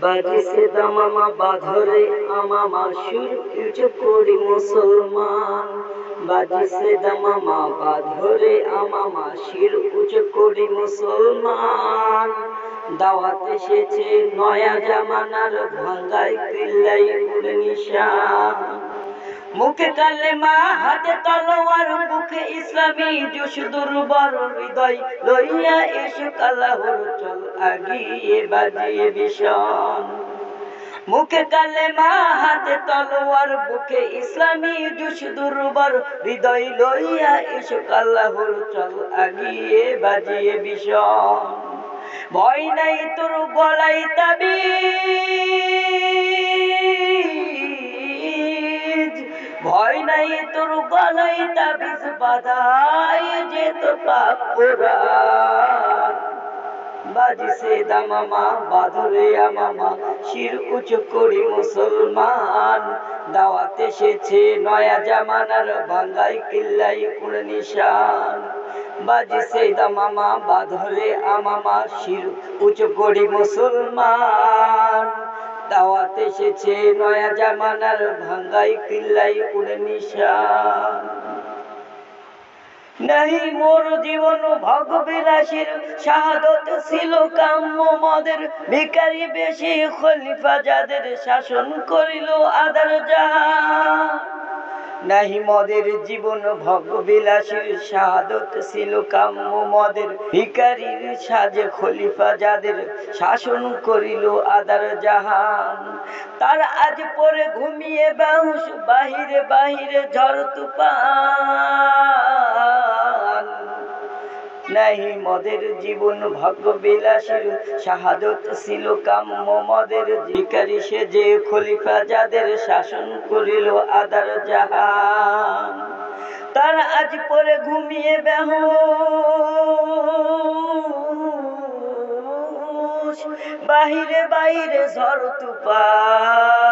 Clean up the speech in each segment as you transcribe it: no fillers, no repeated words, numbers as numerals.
বাজিছে দামামা বাঁধরে আমামা সুর উঁচু করি মুসলমান। বাজিছে দামামা বাঁধরে আমামা শির উঁচু করি মুসলমান। দাওয়াত এসেছে নয়া জামানার ভাঙ্গাই কিল্লাই উড়ে নিশান। মুখে কালেমা হাতে তলোয়ার মুখে ইসলামী জোশ দুর্বল হৃদয় লইয়া এসুক আল্লাহর চল আগিয়ে বাজিয়ে ভীষণ। মুখে কালেমা হাতে তলোয়ার বুকে ইসলামী জোশ দুর্বল হৃদয় লইয়া এসুক আল্লাহর চল আগিয়ে বাজিয়ে ভীষণ। ভয় নাই তোর গলায় তাবিজ, ভয় নাই তোর গলায় তাবিজ বাঁধাই যে তোর পাপ পুরান। বাজিছে দামামা বাঁধরে আমামা শির উঁচু করি মুসলমান। দাওয়াত এসেছে নয়া জামানার ভাঙ্গাই কিল্লাই উড়ে নিশান। বাজিছে দামামা বাঁধরে আমামা শির উঁচু করি মুসলমান। দাওয়াত এসেছে নয়া জামানার ভাঙ্গাই কিল্লাই উড়ে নিশান। নাহি মোর জীবন ভোগবিলাসীর শাহাদত ছিল কাম্য মদের ভিখারি বেশি খলিফা যাদের শাসন করিল আদার জাহান। নাহি মদের জীবন ভোগবিলাসীর শাহাদত ছিল কাম্য মদের ভিখারির সাজে খলিফা যাদের শাসন করিল আদার জাহান। তার আজ পরে ঘুমিয়ে বাহুস বাহিরে বাহিরে ঝড় তুফান। নাহি মদের জীবন ভাগ্যবিলাসীর শাহাদত ছিল কাম্য মদের ভিখারি সে যে খলিফা যাদের শাসন করিল আদার জাহান। তার আজ পরে ঘুমিয়ে বেহুশ বাহিরে বাহিরে ঝড় তুফান।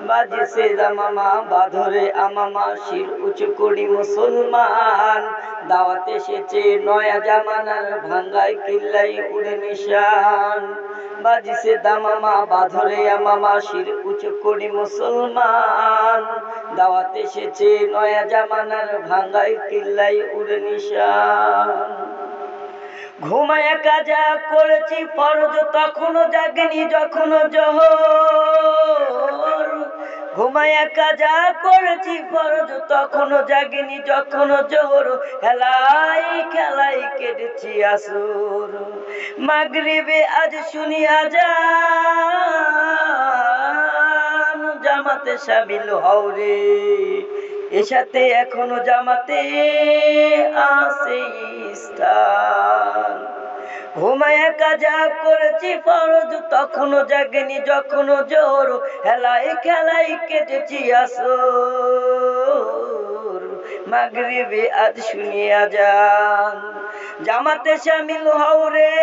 বাজিছে দামামা বাঁধরে আমামা শির উঁচু করি মুসলমান। দাওয়াত এসেছে নয়া জামানার ভাঙ্গাই কিল্লাই উড়ে নিশান। বাজিছে দামামা বাঁধরে আমামা শির উঁচু করি মুসলমান। দাওয়াত এসেছে নয়া জামানার ভাঙ্গাই কিল্লাই উড়ে নিশান। ঘুমায়া কাজা করেছি ফরজ তখনও জাগেনি যখনও জোহর। ঘুমায়া কাজা করেছি ফরজ তখনও জাগেনি যখনও জোহর। খেলাই খেলাই কেটেছি আসর। মাগরিবে আজ শুনি আজান। জামাতে শামিল হও রে, এসাতে এখনো জামাতে আছে স্থান। ঘুমায়া কাজা করেছি ফরজ তখনও জাগেনি যখনও জোর। হেলাই খেলাই কেটেছি আসর। মাগরিবে আজ শুনি আজান। জামাতে শামিল হও রে,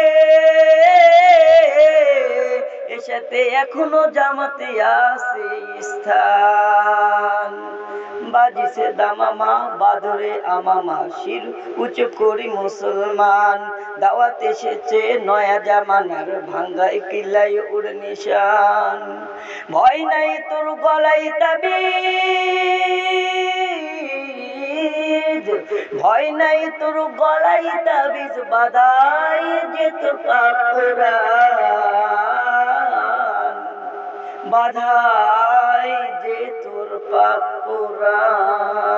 এসাতে এখনো জামাতে আছে স্থান। বাজিছে দামামা বাঁধরে আমামা শির উঁচু করি মুসলমান। দাওয়াত এসেছে নয়া জামানার ভাঙ্গাই কিল্লাই উড়ে নিশান। ভয় নাই তোর গলায় তাবিজ, ভয় নাই তোর গলায় তাবিজ বাঁধাই যে তোর পাপ পুরান। বাঁধাই যে তোর পাপ পুরান।